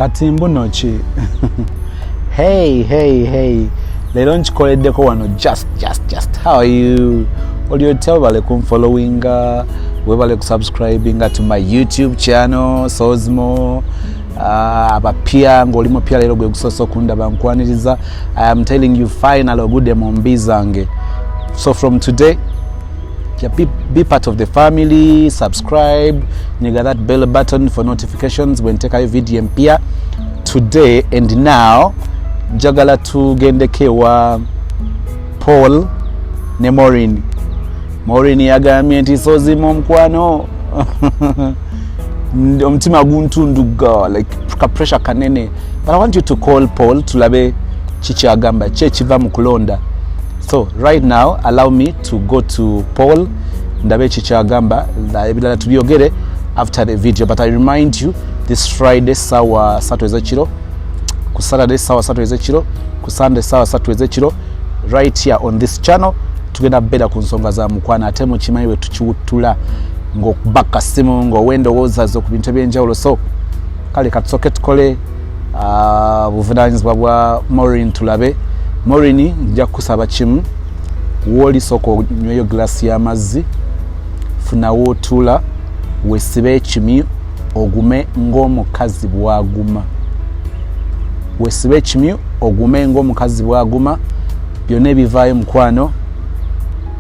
Kati mbuno ki? Hey. Lero nkikoleddeko wano just. How are you? Olyotewo bale kunfollowinga, webale kusubscribinga to my YouTube channel, Sozmo. Abapia ng'olimu pia lero bwe gusoso kundaba nkwaniriza. I am telling you finally ogudde mu mbi zange. So from today, be part of the family, subscribe, nigga that bell button for notifications when take a video mpya. Today and now, njagala tugendekewa Paul ne Maureen. Maureen yagambye nti Sozimo omukwano omutima guntunduga like ka pressure kanene. But I want you to call Paul tulabe chikyagamba kiva mu kulonda. So right now allow me to go to Paul ndabe chikyagamba ebirala tubyogere after the video. But I remind you, this Friday sawa 3 ezekiro, ku Saturday sawa 3 ezekiro, ku Sunday sawa 3 ezekiro, right here on this channel tugenda beda ku nsonga za mukwana ate mu kimanyi we tukiwutula ng'okubaka simu ng'owenda owoozazo ku bintu ebyenjawulo. So kale katusoke tukole buvunaanyizibwa bwa Maureen tulabe. Maureen nja kusaba kimu, woli soko nyweyo glass y'amazzi, funa wootula, wesibe ekimyu ogume ng'omukazi bwaguma. Wesibe ekimyu ogume ng'omukazi bwaguma. Byonna ebivaayo mukwano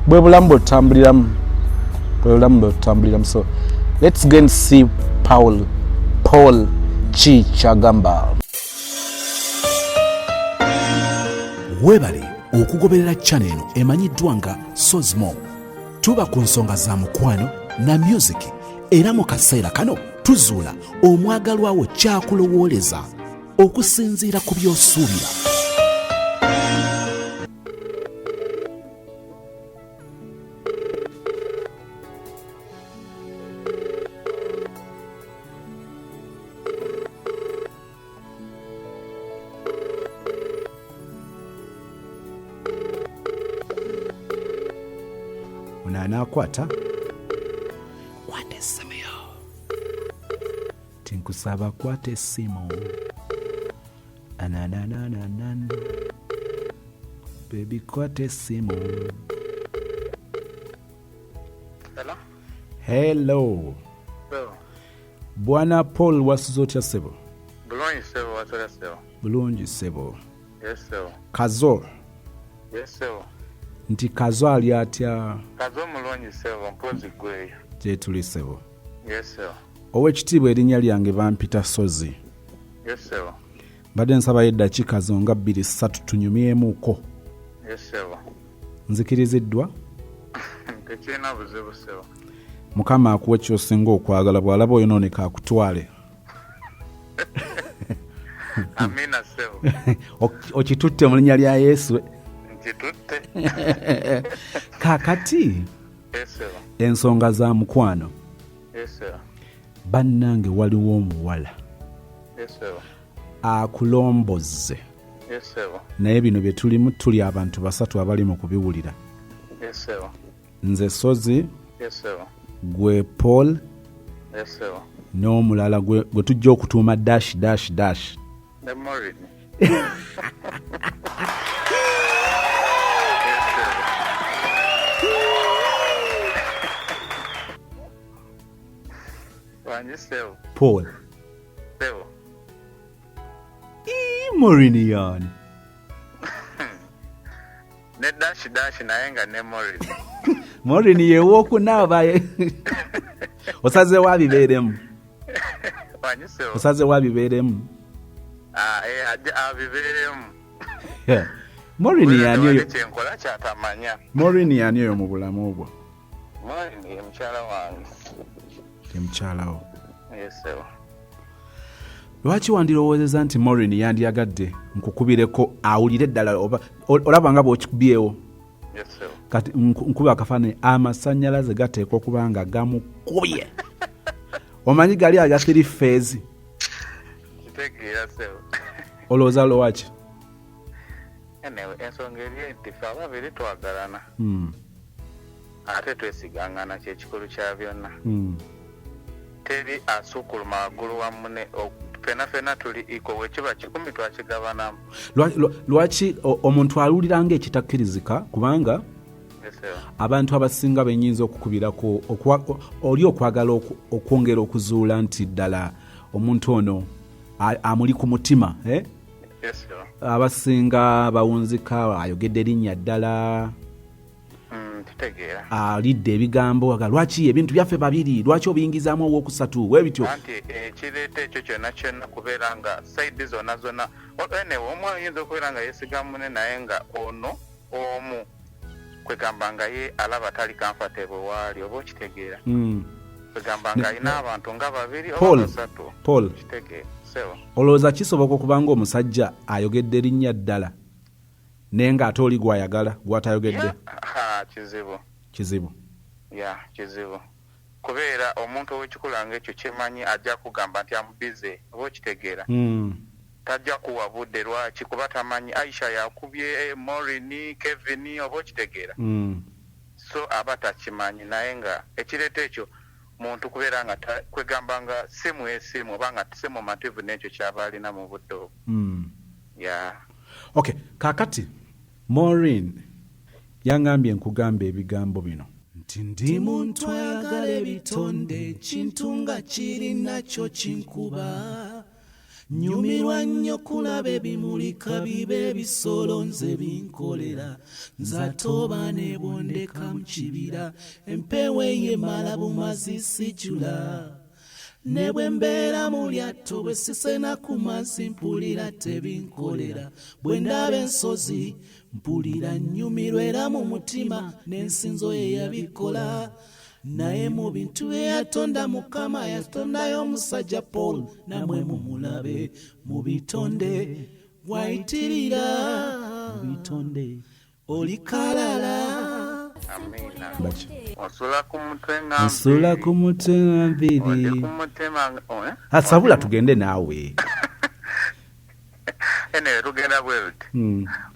bwe bulamu bw'otambuliramu. So let's go and see Paul ki kyagamba. Webale okugoberera channel eno emanyiddwa nga Sozmo. Tuba ku nsonga za mukwano na music, era mu kaseera kano tuzuula omwagalwawo kyakulowooleza okusinziira ku by'osuubira. Kwata essimu yo. Tinkusaba kwata essimu. Baby kwata essimu. Hello. Bwana Paul wasuza otya ssebo? Bulungi ssebo, watera ssebo? Bulungi ssebo. Yes ssebo. Kazo? Yes ssebo. Nti Kazo ali atya? Kazo mulungi ssebo, mpozi gweyo. Gye tuli ssebo. Yes ssebo. Ow'ekitiibwa erinnya lyange bampita Sozi. Yes ssebo. Mbadde nsabayo eddakiika zonga 2-3 tunyumyemuuko. Yes ssebo. Nzikiriziddwa? Tekirina buzibu ssebo. Mukama akuwa ky'osinga okwagala, bw'alaba oyonooneka akutwale. Amina ssebo. Okitutte mu linnya lya Yesu. Nkitutte. Kaakati Yes ssebo. ensonga za mukwano. Yes ssebo. Bannange waliwo omuwala Yes ssebo. Yes akulomboze, ssebo. naye bino bye tulimu tuli abantu 3 abali mu kubiwulira. Yes ssebo. Nze Sozi, Yes ssebo. gwe Paul, Yes ssebo. n'omulala gwe tujja okutuuma dash. Ne Maureen. Wanyi ssebo. Paul. Ssebo. Maureen yani. Ne dash naye nga ne Maureen. Maureen yeewookunaaba. Osaze wabibeeremu. Wanyi ssebo. Osaze wabibeeremu. Abibeeremu. Maureen yani oyo. Kyenkola kyatamanya. Maureen yani oyo mu bulamu obwo. Maureen ye mukyala wange. Ye mukyalawo. Yes ssebo. Lwaki wandirowoozeza nti Maureen yandiyagadde nkukubireko awulire eddala oba olaba nga bw'okikubyewo? Yes ssebo. Kati nkuba akafaananyi amasannyalaze gateekwa okuba nga gamukubye. Omanyi gali aga 3 phase. Kitegeera ssebo. Olowooza lwaki? Ensonga eri nti ffe ababiri twagalana. Ate twesigangana kyekikulu kya byonna. Teri asukuluma waggulu wa munne fena tuli iko wekiba 10 twakigabanamu. Lwaki omuntu alulira ng'ekitakkirizika kubanga abantu abasinga benyinza okukubirako oli okwagala okwongera okuzuula nti ddala omuntu ono amuli ku mutima abasinga bawunzika ayogedde erinnya ddala alidde ebigambo lwaki ebintu byaffe babiri lwaki obiyingizaamu ow'okusatu webityo anti ekireeta ekyo kyonna kubeera nga saidi zonna omu ayinza okubeera nga yeesiga munne naye nga ono omu kwegamba nga ye alaba tali comfortable waali oba okitegeera kwegamba nga alina abantu nga babiri oba basatu Paul kitegeera olowooza kisoboka okuba nga omusajja ayogedde erinnya ddala naye nga ate oli gw'ayagala gw'atayogedde kizibu kubeera omuntu ow'ekikula ng'ekyo kyemanyi ajja kugamba nti amubize oba okitegeera tajja kuwa budde lwaki kuba tamanyi Aisha yakubye Maureen Kevin oba okitegeera so aba takimanyi naye nga ekireeta ekyo muntu kubeera nga kwegamba nga si mwesimu oba nga si mumativu n'ekyo kyaba alina mu budde obwo okay kakati Maureen yangambye nkugamba ebigambo bino nti ndi muntu ayagala ebitonde kintu nga kiri nakyo kinkuba nyumirwa nnyo kulaba ebimulika bibe ebisolo nze binkolera nzatoba nebondeka mu kibira empewo eyemala bumazi sijula ne bwe mbeera mu lyato bwe sisena ku mazzi mpulira tebinkolera bwe ndaba ensozi mpulira nnyumirwa era mu mutima n'ensinzo ye yabikola naye mu bintu bye yatonda Mukama yatondayo omusajja Paul namwe mumulabe mu bitonde bwayitirira mu bitonde olikalala nsula ku mutwe nga mbiri sabula tugende naawe ene tugenda bweruti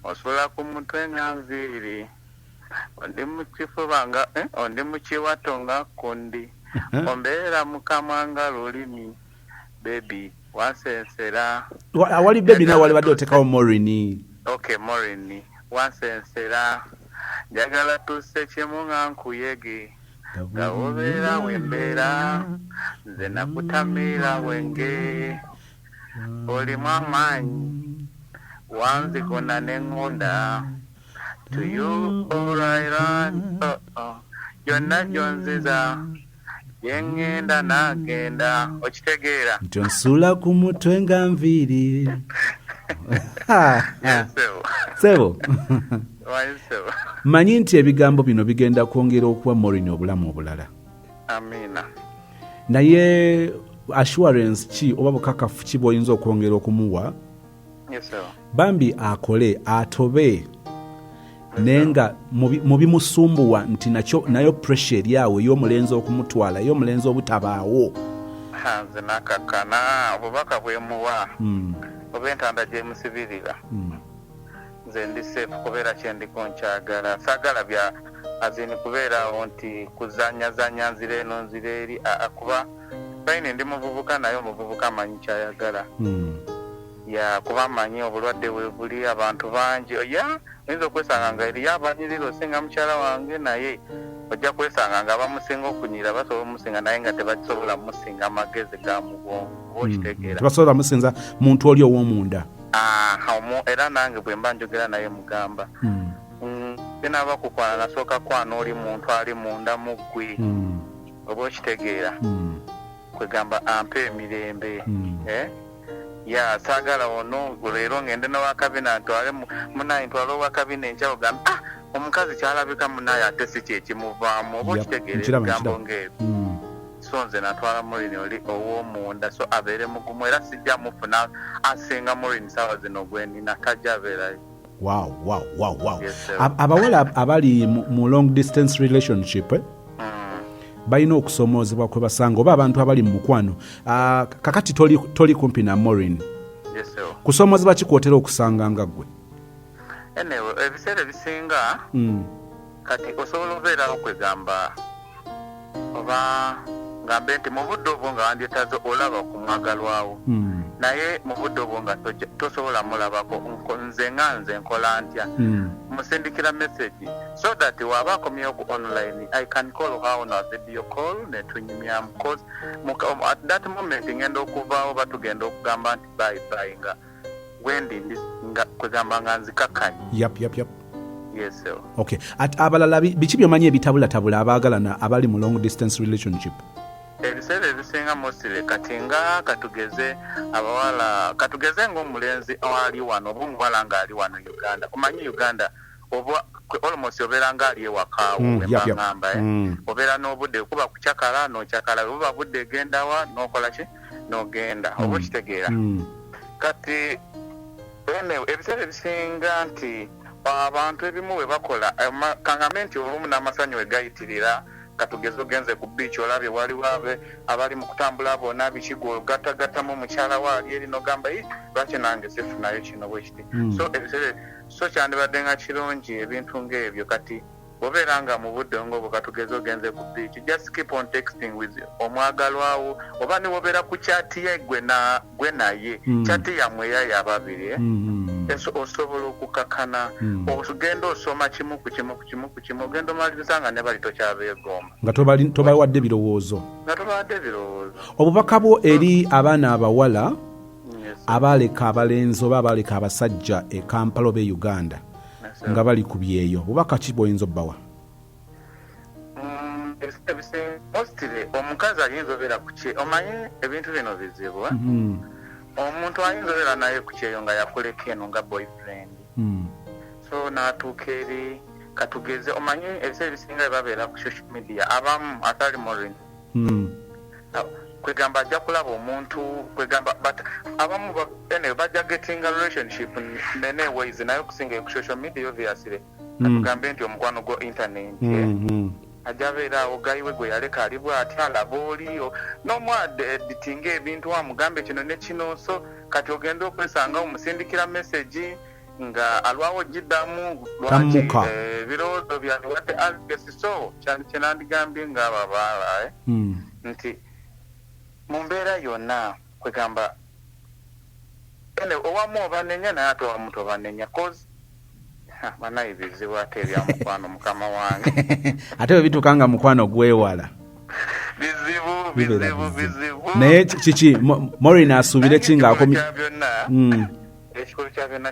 osula ku mutwe nga nviiri ondi mu kifuba nga ondi mu kiwato nga kundi ombeera mukama nga lulimi bebi wansensera awali bebi nawe walibadde otekawo Maureen Maureen wansensera njagala tusse kimu nga nkuyege nga wobeera wembeera nze nakutamira wenge olimu amaanyi wanzikona n'eŋŋonda to you all I run yonna gyonziza yengenda nagenda okitegeera nti onsula ku mutwe nga nviiri sebo manyi nti ebigambo bino bigenda kwongera okuwa Maureen obulamu obulala amina naye assurance ki oba bukakafu ki bw'oyinza okwongera okumuwa bambi akole atobe nenga mu bimusumbuwa nti nayo pressure eri awo ey'omulenzi okumutwala ey'omulenzi obutabaawo nze nakakana obubaka bwemuwa oba entanda gyemusibirira nze ndi safe kubeera kyendiko nkyagala saagala bya azini kubeerawo nti kuzanyazanya nzira eno nzira eri kuba fine ndi muvubuka naye omuvubuka amanyi kyayagala kuba amanyi obulwadde we buli abantu bangi oyinza okwesanga nga eriyo abanyirira osinga mukyala wange naye ojja kwesanga nga bamusinga okunyira basobola omusinga naye nga tebakisobola musinga amagezi ga mugongo okitegeera tebasobola musinza muntu oli ow'omunda era nange bwe mba njogera naye mugamba binaaba kukwana nasooka kwana oli muntu ali munda mu ggwe oba okitegeera kwegamba ampe emirembe saagala ono leero ngende n'owakabina ntwale munaye ntwale owakabina enkya ogamba omukazi kyalabika munaye ate si kyekimuvaamu oba okitegeera ebigambo ng'ebyo so nze natwala Maureen oli ow'omunda so abeere mugumu era sijja mufuna asinga Maureen saawa zino gwenina tajja abeerayo wow. Abawala abali mu long distance relationship balina okusomoozebwa kwe basanga oba abantu abali mu mukwano kakati toli kumpi na Maureen kusomoozebwa kikwotera okusanga nga ggwe ebiseera ebisinga kati osobola obeerawo kwegamba oba ngambe nti mu budde obwo nga wandyetaze olaba ku mwagalwawo naye mu budde obwo nga tosobola mulabako nze nkola ntya musindikira message so that waba akomyewo ku online I can call her on a video call netunyumyamu cause at that moment ngenda okuvaawo batugenda okugamba nti bye nga wendi nga kugamba nga nzikakkanye. Yep. Yes sir. Okay. At abalala biki byomanyi ebitabulatabula abaagalana abali mu long distance relationship? Ebiseera ebisinga mostly kati nga katugeze abawala katugeze ng'omulenzi ali wano oba omuwala ng'ali wano Uganda. Omanyi Uganda oba almost obeera ng'ali ewakaawo embangamba obeera n'obudde kuba kukyakala n'okyakala oba budde gendawa n'okola ki n'ogenda oba okitegeera. Kati ebiseera ebisinga nti abantu ebimu we bakola kangambe nti olumu n'amasanyu we gayitirira katugeze ogenze ku beach olabye waliwo abali mu kutambula bonna bikigo gatagattamu omukyala waali eri n'ogamba lwaki nange sifunayo kino bwe kiti so kyandibadde nga kirungi ebintu ng'ebyo kati obeera nga mu budde ng'obwo katugeze ogenze ku beach just keep on texting with omwagalwawo oba ne wobeera ku kyati ye gwe naye kyati yammwe yaye ababiri osobola okukakana ogenda osoma kimu ku kimu ogenda omaliriza nga ne bali tokyabeegomba nga tobawadde birowoozo obubaka bwo eri abaana abawala abaaleka abalenzi oba abaaleka abasajja e Kampala oba e Uganda nga bali ku byeyo bubaka ki bw'oyinza obbawa? Mostly omukazi ayinza obeera ku kye omanyi ebintu bino bizibu omuntu ayinza obeera naye ku kyeyo nga yakuleka eno nga boyfriend so n'atuuka eri katugeze omanyi ebiseera ebisinga babeera ku social media abamu atali Maureen kwegamba ajja kulaba omuntu kwegamba but abamu bajja getting a relationship nene ways naye okusinga ku social media obviously katugambe nti omukwano gwo internet ajja beera awo gayiwe gwe yaleka ali bw'ati alaba oliyo n'omwaditinga ebintu wamugambe kino ne kino so kati ogenda okwesanga omusindikira message nga alwawo giddamu lwaki ebirowoozo byange wadde algesi so kyenandigambye ng'abo abaala nti mu mbeera yonna kwegamba owamu obanenya naye ate owamu tobanenya cause banaye bizibu ate ebya mukwano mukama wange ate bwe bituukanga mukwano gwewala bizibu naye kiki Maureen asuubire ki ng'akomye ekikulu kya byonna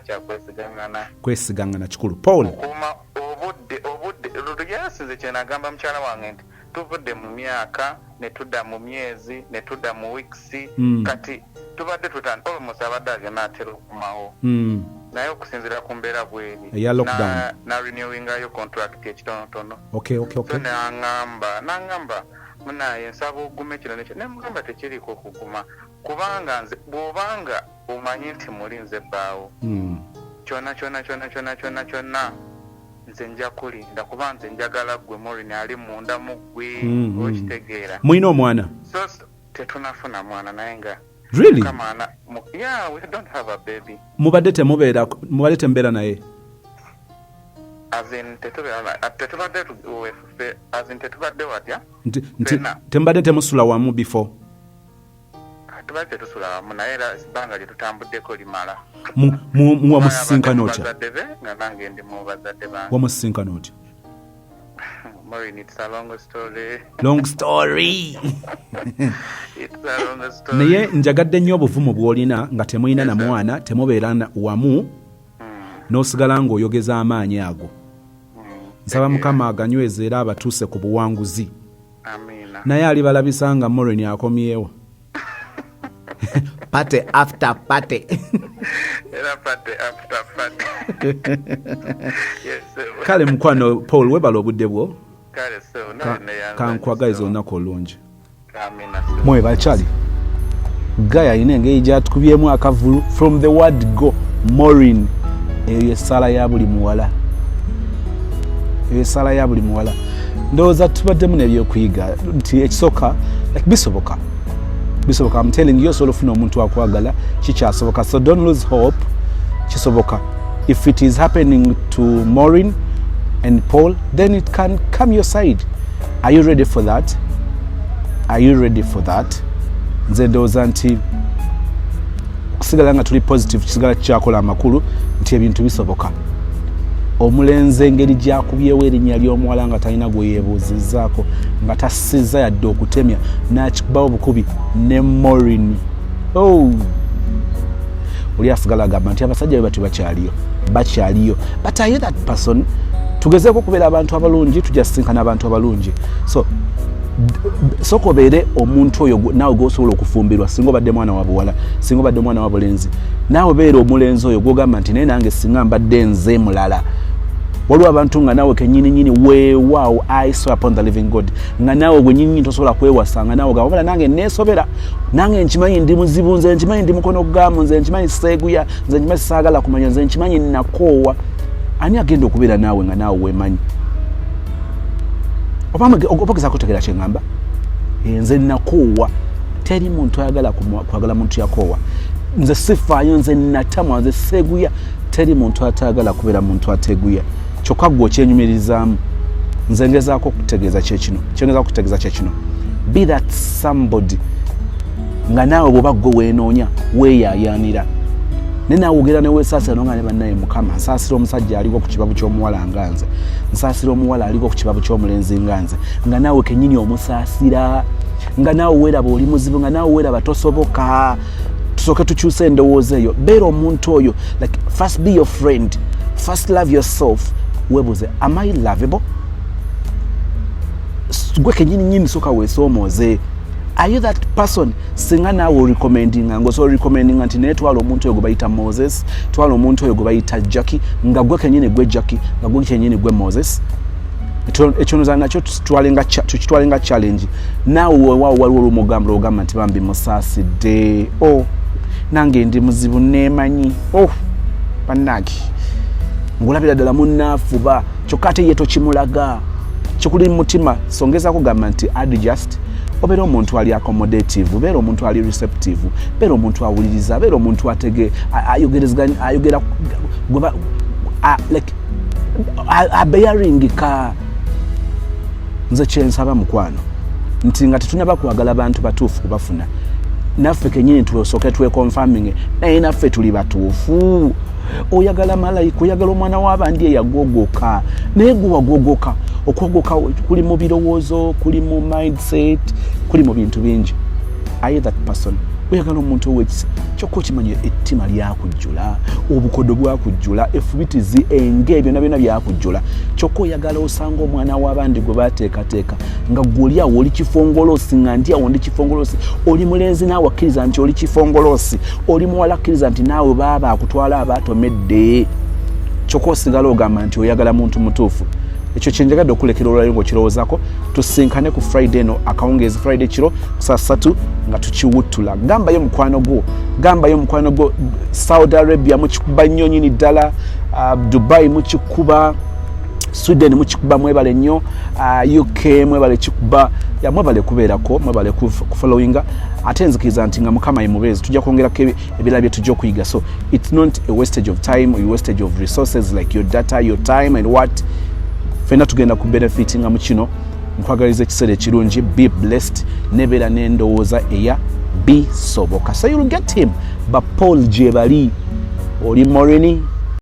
kwesigangana kikulu. Paul okuuma obudde lutugerasinze kyenagamba mukyala wange nti tuvudde mu myaka ne tudda mu myezi ne tudda mu weeks kati tubadde almost abadde agenda atera okumawo naye okusinziira ku mbeera bweri na renewingayo contract ekitonotono so n'aŋŋamba munaye nsaba ogume kino nekyo ne mugamba tekiriiko okuguma kubanga nze bw'obanga omanyi nti muli nze bbaawo kyonna nze nja kulinda kuba nze njagala ggwe Maureen ali munda mu ggwe okitegeera. Mulina omwana? So tetunafuna mwana naye nga really? Yeah, we don't have a baby. Mubadde temubeera naye? Tetubadde watya? Temubadde temusula wamu before? Tubadde tetusula wamu naye era ebbanga lye tutambuddeko limala. Wamusisinkana otya? Bazadde be nga nange ndi mu bazadde bange. Wamusisinkana otya? Maureen, it's a long story. Long story. It's a long story. Naye njagadde nnyo obuvumu bw'olina nga temulina na mwana temubeera wamu n'osigala ng'oyogeza amaanyi ago. Nsaba Mukama aganyweze era abatuuse ku buwanguzi. Amina. Naye alibalabisa nga Maureen akomyewo. Pate after pate. Era pate after pate. Yes. Kale mukwano Paul webala obudde bwo. Kale so kankwagaliza olunaku olungi. Amina. Mwe bakyali Guy alina engeri gyatukubyemu akavulu from the word go. Maureen eyo essala ya buli muwala. Ndowooza tubaddemu n'ebyokuyiga nti ekisooka bisoboka. I'm telling you, osobola ofuna omuntu akwagala kikyasoboka, so don't lose hope. Kisoboka. If it is happening to Maureen and Paul, then it can come your side. Are you ready for that? Nze ndowooza nti tusigala nga tuli positive, kisigala kyakola amakulu nti ebintu bisoboka. Omulenzi engeri gyakubyewo erinnya ly'omuwala nga talina gwe yeebuuzizzaako, nga tassizza yadde okutemya, n'akikubawo bukubi ne Maureen. Oli asigala agamba nti abasajja be bati bakyaliyo. But are you that person? Tugezeeko okubeera abantu abalungi, tujja sisinkana abantu abalungi. So kobeere omuntu oyo naawe gw'osobola okufumbirwa, singa obadde mwana wa buwala, singa obadde mwana wa bulenzi. Naawe beera omulenzi oyo gw'ogamba nti naye nange singa mbadde nze mulala. Waliwo abantu nga naawe kennyini weewaawo, I swear upon the living God, nga naawe gwe nnyini tosobola kwewasa, nga naawe gamba nange neesobera, nange nkimanyi ndi muzibu, nze nkimanyi ndi mukono gamu, nze nkimanyi seeguya, nze nkimanyi saagala kumanya, nze nkimanyi nakoowa. Ani agenda okubeera naawe nga naawe weemanyi? Obagezaako kutegeera kye ngamba? Nze nakoowa. Teri muntu ayagala kwagala muntu yakoowa. Nze sifaayo, nze natamwa, nze seeguya. Teri muntu atayagala kubeera muntu ateeguya. Kyokka gwe okyenyumirizaamu. Nze ngezaako okutegeeza kyekino. Be that somebody nga naawe bw'oba gwe weenoonya weeyaayaanira. Ne naawe ogera ne weesaasira nga ne bannaye Mukama, nsaasira omusajja aliko ku kibabu ky'omuwala nga nze, nsaasira omuwala aliko ku kibabu ky'omulenzi nga nze, nga naawe kennyini omusaasira, nga naawe weeraba oli muzibu, nga naawe weeraba tosoboka. Tusooke tukyuse endowooza eyo. Beera omuntu oyo, like first be your friend, first love yourself. Weebuuze, am I lovable? Gwe kennyini sooka weesoomooze. Are you that person? Singa naawe recommending nti naye twala omuntu oyo gwe bayita Moses, twala omuntu oyo gwe bayita Jackie, nga gwe kennyini gwe Jackie, nga gwe kennyini gwe Moses. Ekyonoza nakyo tukitwale nga challenge. Naawe weewaawo waliwo olw'omugambula ogamba nti bambi musaasidde, nange ndi muzibu neemanyi, bannange ngulabira ddala munnaafuba, kyokka ate ye tokimulaga, kikuli mu mutima. Songezaako gamba nti adjust. Obeera omuntu ali accommodative, beera omuntu ali receptive, beera omuntu awuliriza, beera omuntu ayogera like bearing ka. Nze kyensaba mukwano nti nga tetunaba kwagala abantu batuufu kubafuna, naffe kennyini tusooke twekonfirming naye naffe tuli batuufu. Oyagala malayika, oyagala omwana w'abandi eyagogoka, naye gwe wagogoka. Okwogoka kuli mu birowoozo, kuli mu mindset, kuli mu bintu bingi. Are you that person? Oyagala omuntu ow'ekisa, kyokka okimanyi ettima lyakujjula, obukodo bwakujjula, effubitizi, enge, byonna byakujjula. Kyokka oyagala osanga omwana w'abandi gwe baateekateeka nga gw'oli awo oli kifongoloosi, nga ndi awo ndi kifongoloosi. Oli mulenzi naawe akkiriza nti oli kifongoloosi, oli muwala akkiriza nti naawe baaba akutwala abaatomedde. Kyokka osigala ogamba nti oyagala muntu mutuufu. Ekyo kyenjagadde okulekera olwaliro ng'okirowoozaako. Tusinkane ku Friday eno, akawungeezi Friday kiro saa 3 nga tukiwuttula. Gambayo mukwano gwo, Saudi Arabia mukikuba nnyo nyini ddala, Dubai mukikuba, Sweden mukikuba mwebale nnyo, UK mwebale kikuba, mwebale kubeerako, mwebale kufollowinga. Ate nzikiriza nti nga Mukama ye mubeezi, tujja kwongerako ebirala bye tujja okuyiga. So it's not a wastage of time or a wastage of resources like your data, your time and what. Fena tugenda ku benefitinga mu kino. Nkwagaliza ekiseera ekirungi. Be blessed. Nebeera n'endowooza eya bisoboka. So you'll get him. But Paul gyebali oli Maureen